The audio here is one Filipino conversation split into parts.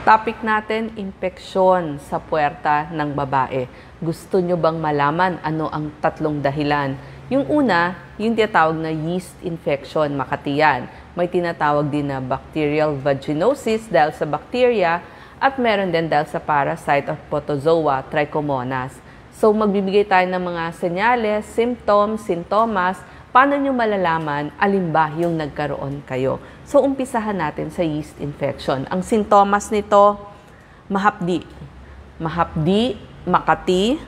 Topic natin, impeksyon sa puwerta ng babae. Gusto nyo bang malaman ano ang tatlong dahilan? Yung una, yung tinatawag na yeast infection, Makati yan. May tinatawag din na bacterial vaginosis dahil sa bacteria at meron din dahil sa parasite of protozoa, Trichomonas. So magbibigay tayo ng mga senyales, symptoms, sintomas, paano nyo malalaman alin ba yung nagkaroon kayo. So umpisahan natin sa yeast infection. Ang sintomas nito, mahapdi. Mahapdi, makati,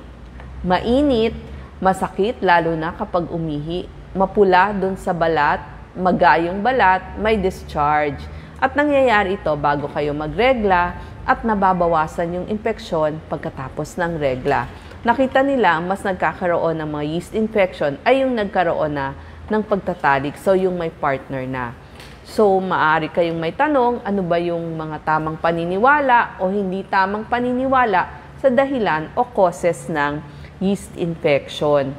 mainit, masakit lalo na kapag umihi, mapula dun sa balat, magayong balat, may discharge. At nangyayari ito bago kayo magregla at nababawasan yung infeksyon pagkatapos ng regla. Nakita nila mas nagkakaroon ng mga yeast infection ay yung nagkaroon na ng pagtatalik, so yung may partner na. So maaari kayong may tanong, ano ba yung mga tamang paniniwala o hindi tamang paniniwala sa dahilan o causes ng yeast infection.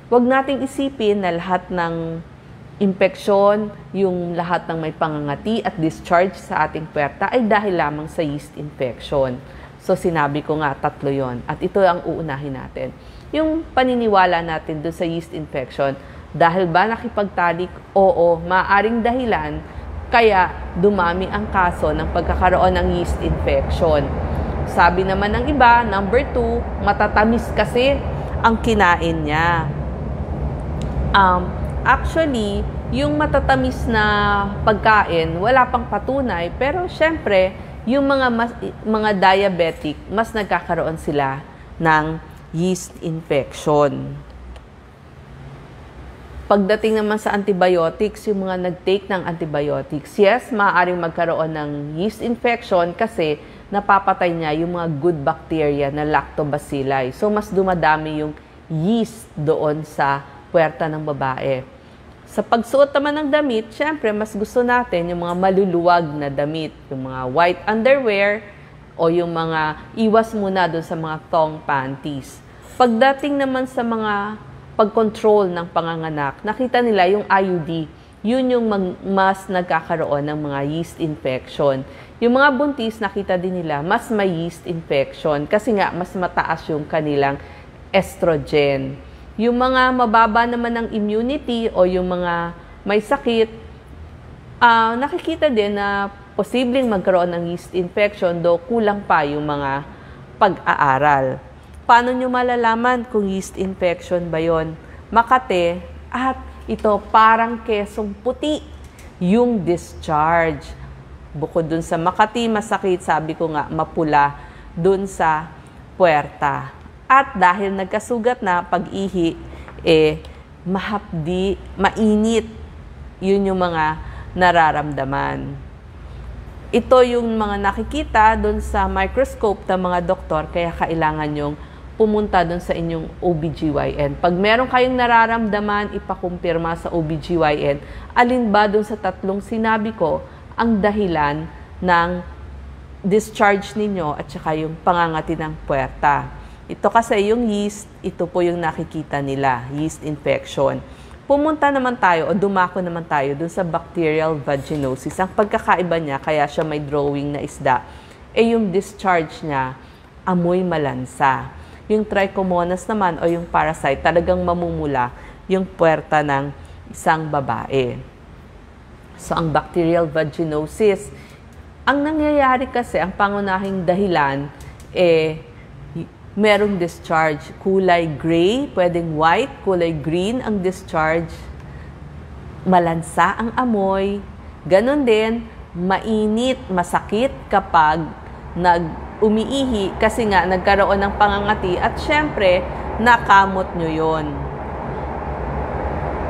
Huwag nating isipin na lahat ng infeksyon, yung lahat ng may pangangati at discharge sa ating puwerta ay dahil lamang sa yeast infection. So sinabi ko nga, tatlo yon. At ito ang uunahin natin. Yung paniniwala natin doon sa yeast infection, dahil ba nakipagtalik? Oo, maaaring dahilan kaya dumami ang kaso ng pagkakaroon ng yeast infection. Sabi naman ng iba, number 2, matatamis kasi ang kinain niya. Actually, yung matatamis na pagkain, wala pang patunay, pero syempre, yung mga diabetic, mas nagkakaroon sila ng yeast infection. Pagdating naman sa antibiotics, yung mga nag-take ng antibiotics, yes, maaaring magkaroon ng yeast infection kasi napapatay niya yung mga good bacteria na lactobacilli. So, mas dumadami yung yeast doon sa puwerta ng babae. Sa pagsuot naman ng damit, syempre, mas gusto natin yung mga maluluwag na damit, yung mga white underwear o yung mga iwas muna doon sa mga thong panties. Pagdating naman sa mga pag-control ng panganganak, nakita nila yung IUD, yun yung mas nagkakaroon ng mga yeast infection. Yung mga buntis, nakita din nila, mas may yeast infection kasi nga, mas mataas yung kanilang estrogen. Yung mga mababa naman ng immunity o yung mga may sakit, nakikita din na posibleng magkaroon ng yeast infection, do kulang pa yung mga pag-aaral. Paano nyo malalaman kung yeast infection ba yon? Makate at ito parang kesong puti yung discharge. Bukod dun sa makati, masakit, sabi ko nga, mapula dun sa puwerta. At dahil nagkasugat na pag-ihi, mahapdi, mainit, yun yung mga nararamdaman. Ito yung mga nakikita doon sa microscope ng mga doktor, kaya kailangan yung pumunta doon sa inyong OBGYN. Pag meron kayong nararamdaman, ipakumpirma sa OBGYN, alin ba doon sa tatlong sinabi ko ang dahilan ng discharge ninyo at saka yung pangangati ng puwerta. Ito kasi yung yeast, ito po yung nakikita nila, yeast infection. Pumunta naman tayo o dumako naman tayo dun sa bacterial vaginosis. Ang pagkakaiba niya, kaya siya may drawing na isda, yung discharge niya, amoy malansa. Yung trichomonas naman o yung parasite, talagang mamumula yung puwerta ng isang babae. So, ang bacterial vaginosis, ang nangyayari kasi, ang pangunahing dahilan, merong discharge, kulay gray, pwedeng white, kulay green ang discharge, malansa ang amoy, ganon din, mainit, masakit kapag umiihi kasi nga nagkaroon ng pangangati at syempre, nakamot nyo yon.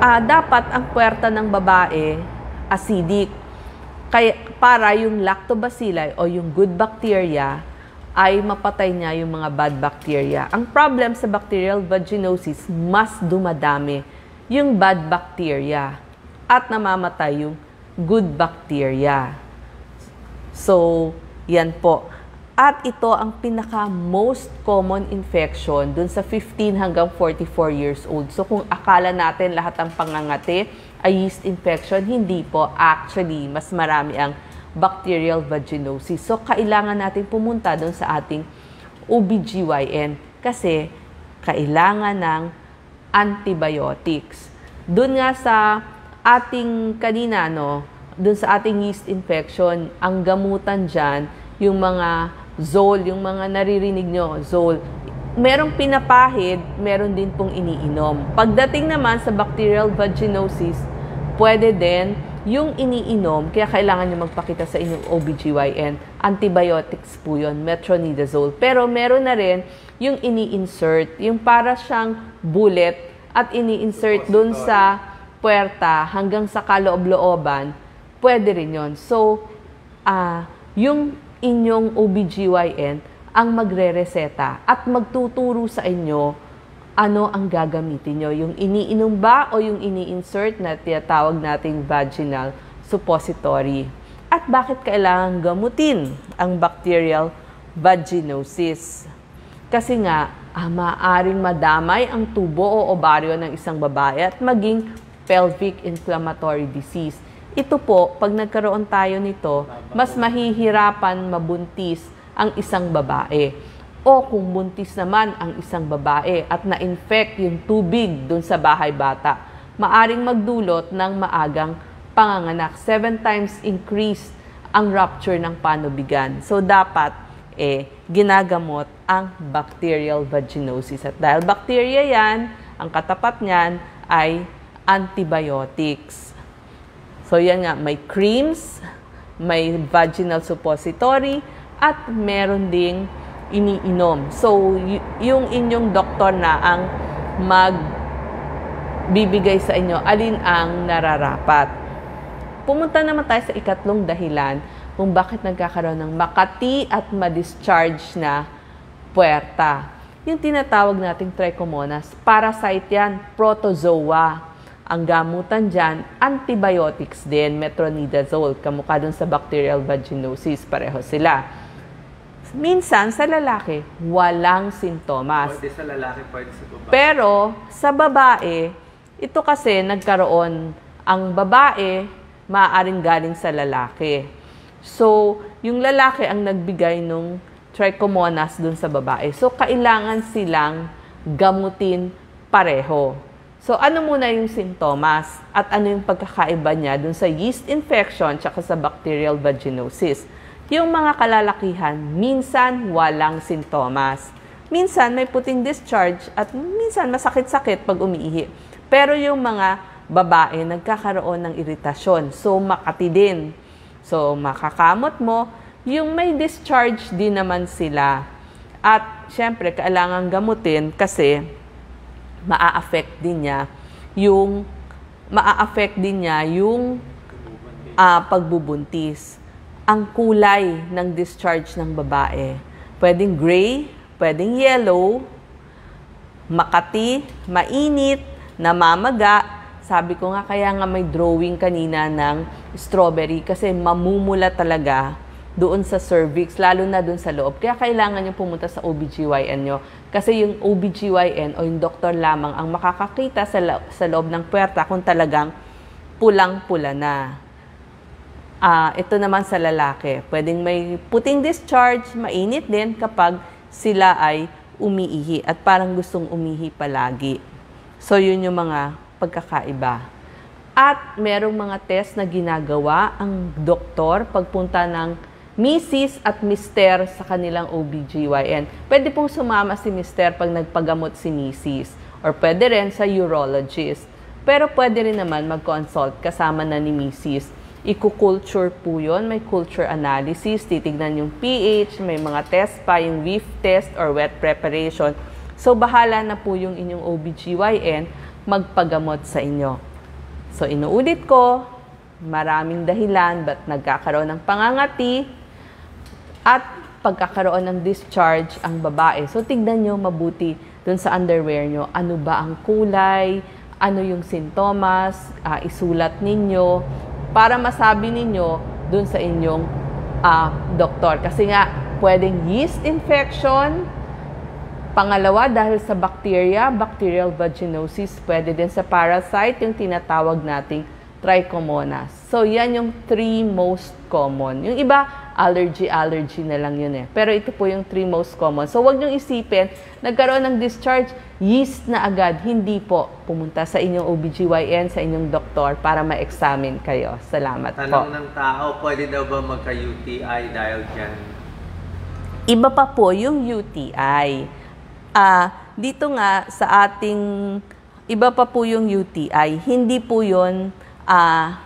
Dapat ang puwerta ng babae, acidic, kaya para yung lactobacilli o yung good bacteria, ay mapatay niya yung mga bad bacteria. Ang problem sa bacterial vaginosis, mas dumadami yung bad bacteria at namamatay yung good bacteria. So, yan po. At ito ang pinaka-most common infection dun sa 15 hanggang 44 years old. So, kung akala natin lahat ng pangangati ay yeast infection, hindi po. Actually, mas marami ang bacterial vaginosis. So, kailangan natin pumunta doon sa ating OBGYN kasi kailangan ng antibiotics. Doon nga sa ating kanina, doon sa ating yeast infection, ang gamutan dyan, yung mga Zol, yung mga naririnig nyo, Zol, merong pinapahid, meron din pong iniinom. Pagdating naman sa bacterial vaginosis, pwede din yung iniinom, kaya kailangan nyo magpakita sa inyong OBGYN. Antibiotics po yun, metronidazole. Pero meron na rin yung ini-insert, yung para siyang bullet at ini-insert dun sa puwerta hanggang sa kaloob-looban, pwede rin yun. So, yung inyong OBGYN ang magre-reseta at magtuturo sa inyo ano ang gagamitin nyo. Yung iniinom ba o yung ini-insert na tinatawag nating vaginal suppository. At bakit kailangan gamutin ang bacterial vaginosis? Kasi nga, maaaring madamay ang tubo o ovaryo ng isang babae at maging pelvic inflammatory disease. Ito po, pag nagkaroon tayo nito, mas mahihirapan mabuntis ang isang babae. O kung buntis naman ang isang babae at na-infect yung tubig dun sa bahay bata, maaring magdulot ng maagang panganganak. 7 times increase ang rupture ng panubigan. So, dapat ginagamot ang bacterial vaginosis. At dahil bacteria yan, ang katapat niyan ay antibiotics. So, yan nga, may creams, may vaginal suppository, at meron ding iniinom. So, yung inyong doktor na ang magbibigay sa inyo, alin ang nararapat. Pumunta naman tayo sa ikatlong dahilan kung bakit nagkakaroon ng makati at ma-discharge na puwerta. Yung tinatawag nating trichomonas, parasite yan, protozoa. Ang gamutan dyan, antibiotics din, metronidazole, kamukha dun sa bacterial vaginosis, pareho sila. Minsan, sa lalaki, walang sintomas. Pwede sa lalaki, pwede sa babae. Pero, sa babae, ito kasi nagkaroon, ang babae, maaaring galing sa lalaki. So, yung lalaki ang nagbigay ng trichomonas dun sa babae. So, kailangan silang gamutin pareho. So, ano muna yung sintomas at ano yung pagkakaiba niya dun sa yeast infection tsaka sa bacterial vaginosis? Yung mga kalalakihan, minsan walang sintomas. Minsan may puting discharge at minsan masakit-sakit pag umiihi. Pero yung mga babae, nagkakaroon ng iritasyon. So, makati din. So, makakamot mo. Yung may discharge din naman sila. At, syempre, kailangan gamutin kasi maa-affect din niya yung pagbubuntis. Ang kulay ng discharge ng babae, pwedeng gray, pwedeng yellow, makati, mainit, namamaga. Sabi ko nga, kaya nga may drawing kanina ng strawberry kasi mamumula talaga doon sa cervix, lalo na doon sa loob. Kaya kailangan nyo pumunta sa OBGYN nyo. Kasi yung OBGYN o yung doktor lamang ang makakakita sa loob ng puwerta kung talagang pulang-pula na. Ito naman sa lalaki. Pwedeng may puting discharge, mainit din kapag sila ay umiihi at parang gustong umihi palagi. So, yun yung mga pagkakaiba. At merong mga test na ginagawa ang doktor pagpunta ng Mrs. at Mr. sa kanilang OBGYN. Pwede pong sumama si Mr. pag nagpagamot si Mrs. Or pwede rin sa urologist. Pero pwede rin naman mag-consult kasama na ni Mrs. Iku-culture po yun. May culture analysis. Titignan yung pH. May mga test pa, yung whiff test or wet preparation. So, bahala na po yung inyong OBGYN magpagamot sa inyo. So, inuulit ko, maraming dahilan ba't nagkakaroon ng pangangati at pagkakaroon ng discharge ang babae. So, tignan nyo mabuti dun sa underwear nyo. Ano ba ang kulay? Ano yung sintomas? Isulat ninyo para masabi ninyo dun sa inyong doktor. Kasi nga, pwedeng yeast infection. Pangalawa, dahil sa bacteria, bacterial vaginosis. Pwede din sa parasite, yung tinatawag nating trichomonas. So, yan yung 3 most common. Yung iba, allergy na lang yun eh. Pero ito po yung 3 most common. So, wag niyong isipin, nagkaroon ng discharge, yeast na agad. Hindi po. Pumunta sa inyong OBGYN, sa inyong doktor para ma-examine kayo. Salamat po. Tanong ng tao, pwede daw ba magka-UTI dahil dyan? Iba pa po yung UTI. Dito nga sa ating, iba pa po yung UTI. Hindi po yun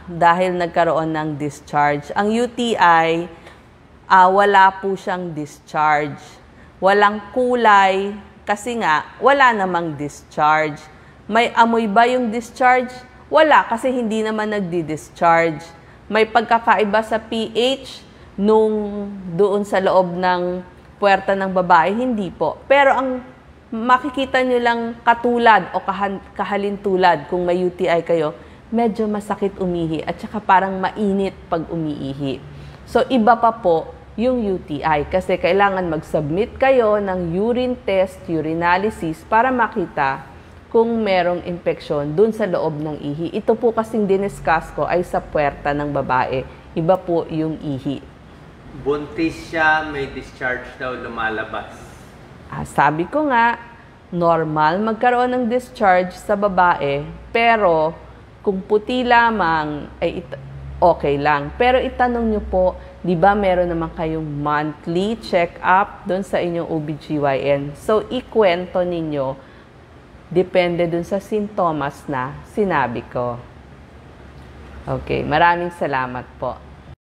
dahil nagkaroon ng discharge. Ang UTI, wala po siyang discharge. Walang kulay kasi nga wala namang discharge. May amoy ba yung discharge? Wala kasi hindi naman nagdi-discharge. May pagkakaiba sa pH nung doon sa loob ng puwerta ng babae? Hindi po. Pero ang makikita nyo lang katulad o kahalintulad kung may UTI kayo, medyo masakit umihi at saka parang mainit pag umiihi. So, iba pa po yung UTI kasi kailangan mag-submit kayo ng urine test, urinalysis para makita kung merong infeksyon dun sa loob ng ihi. Ito po kasing diniscuss ko ay sa puwerta ng babae. Iba po yung ihi. Buntis siya, may discharge daw lumalabas. Sabi ko nga, normal magkaroon ng discharge sa babae, pero kung puti lamang, ay okay lang. Pero itanong nyo po, di ba meron naman kayong monthly check-up doon sa inyong OBGYN? So, ikwento ninyo, depende doon sa sintomas na sinabi ko. Okay, maraming salamat po.